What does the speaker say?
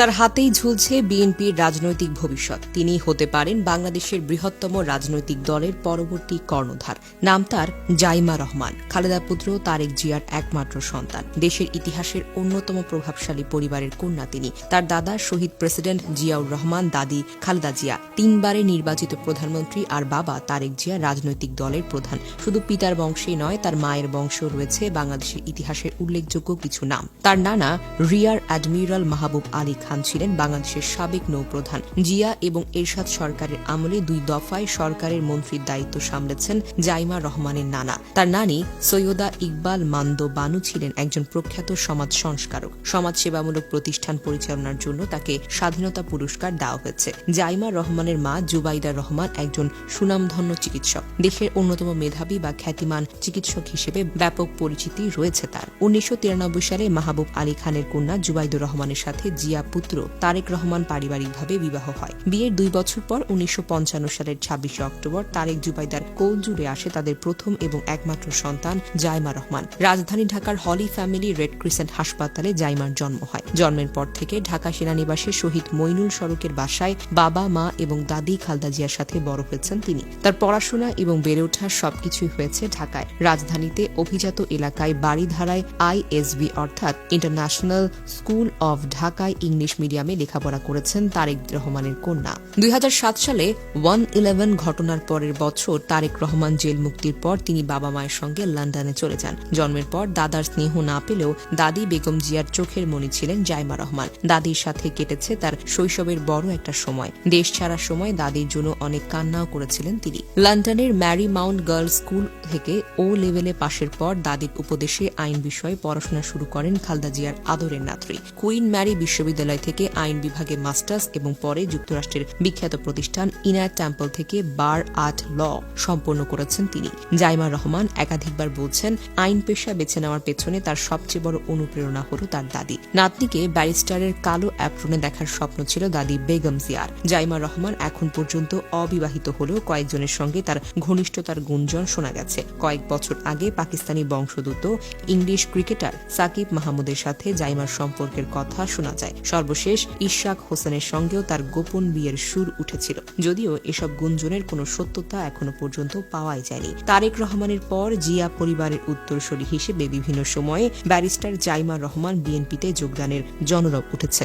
তার হাতেই ঝুলছে বিএনপির রাজনৈতিক ভবিষ্যৎ। তিনি হতে পারেন বাংলাদেশের বৃহত্তম রাজনৈতিক দলের পরবর্তী কর্ণধার। নাম তার জাইমা রহমান, খালেদা পুত্র তারেক জিয়ার একমাত্র সন্তান। দেশের ইতিহাসের অন্যতম প্রভাবশালী পরিবারের কন্যা তিনি। তার দাদা শহীদ প্রেসিডেন্ট জিয়াউর রহমান, দাদি খালেদা জিয়া 3 বারে নির্বাচিত প্রধানমন্ত্রী, আর বাবা তারেক জিয়া রাজনৈতিক দলের প্রধান। শুধু পিতার বংশেই নয়, তার মায়ের বংশেও রয়েছে বাংলাদেশের ইতিহাসের উল্লেখযোগ্য কিছু নাম। তার নানা রিয়ার অ্যাডমিরাল মাহবুব আলী খান ছিলেন বাংলাদেশের সাবেক নৌপ্রধান। জিয়া এবং এরশাদ সরকারের আমলে 2 দফায় সরকারের মন্ত্রীর দায়িত্ব সামলেছেন জাইমা রহমানের নানা। তার নানি সৈয়দা ইকবাল মান্দো বানু ছিলেন একজন প্রখ্যাত সমাজ সংস্কারক। সমাজসেবামূলক প্রতিষ্ঠান পরিচালনার জন্য তাকে স্বাধীনতা পুরস্কার দেওয়া হয়েছে। জাইমা রহমানের মা জুবাইদা রহমান একজন সুনামধন্য চিকিৎসক। দেশের অন্যতম মেধাবী বা খ্যাতিমান চিকিৎসক হিসেবে ব্যাপক পরিচিতি রয়েছে তার। 1993 সালে মাহবুব আলী খানের কন্যা জুবাইদুর রহমানের সাথে জিয়া পুত্র তারেক রহমান পারিবারিকভাবে বিবাহ হয়। বিয়ের 2 বছর পর 1955 সালের 26 অক্টোবর তারেক জুবাইদার কোল জুড়ে আসে তাদের প্রথম এবং একমাত্র সন্তান জাইমা রহমান। রাজধানী ঢাকার হলি ফ্যামিলি রেড ক্রিসেন্ট হাসপাতালে জাইমার জন্ম হয়। জন্মের পর থেকে ঢাকা সেনানিবাসে শহীদ মইনুল সড়কের বাসায় বাবা, মা এবং দাদি খালেদা জিয়ার সাথে বড় হয়েছেন তিনি। তার পড়াশোনা এবং বেড়ে ওঠা সবকিছুই হয়েছে ঢাকায়। রাজধানীতে অভিজাত এলাকায় বাড়িধারায় ISB অর্থাৎ ইন্টারন্যাশনাল স্কুল অব ঢাকায় ইংলিশ মিডিয়ামে লেখাপড়া করেছেন তারেক রহমানের কন্যা। 2007 সালে 1/11 ঘটনার পরের বছর তারেক রহমান জেল মুক্তির পর তিনি বাবা মায়ের সঙ্গে লন্ডনে চলে যান। জন্মের পর দাদার স্নেহ না পেলেও দাদি বেগম জিয়ার চোখের মণি ছিলেন জাইমা রহমান। দাদির সাথে কেটেছে তার শৈশবের বড় একটা সময়। দেশ ছাড়ার সময় দাদির জন্য অনেক কান্নাও করেছিলেন তিনি। লন্ডনের ম্যারি মাউন্ট গার্লস স্কুল থেকে O লেভেলে পাশের পর দাদির উপদেশে আইন বিষয়ে পড়াশোনা শুরু করেন খালেদা জিয়ার আদরের নাতরি। কুইন ম্যারি বিশ্ববিদ্যালয় থেকে আইন বিভাগে মাস্টার্স এবং পরে যুক্তরাষ্ট্রের বিখ্যাত প্রতিষ্ঠান ইনার টেম্পল থেকে বার আর্ট ল সম্পন্ন করেছেন তিনি। জাইমা রহমান একাধিকবার বলছেন, আইন পেশা বেছে নেওয়ার পেছনে তার সবচেয়ে বড় অনুপ্রেরণা হল তার দাদি। নাতনিকে ব্যারিস্টারের কালো অ্যাপ্রনে দেখার স্বপ্ন ছিল দাদি বেগম জিয়ার। জাইমা রহমান এখন পর্যন্ত অবিবাহিত হলেও কয়েকজনের সঙ্গে তার ঘনিষ্ঠতার গুঞ্জন শোনা গেছে। কয়েক বছর আগে পাকিস্তানি বংশোদ্ভূত ইংলিশ ক্রিকেটার সাকিব মাহমুদের সাথে জাইমার সম্পর্কের কথা শোনা যায়। সর্বশেষ ইশাক হোসেনের সঙ্গেও তার গোপন বিয়ের সুর উঠেছিল, যদিও এসব গুঞ্জনের কোনো সত্যতা এখনো পর্যন্ত পাওয়াই যায়নি। তারেক রহমানের পর জিয়া পরিবারের উত্তরসূরি হিসেবে বিভিন্ন সময়ে ব্যারিস্টার জাইমা রহমান বিএনপিতে যোগদানের জনরব উঠেছে।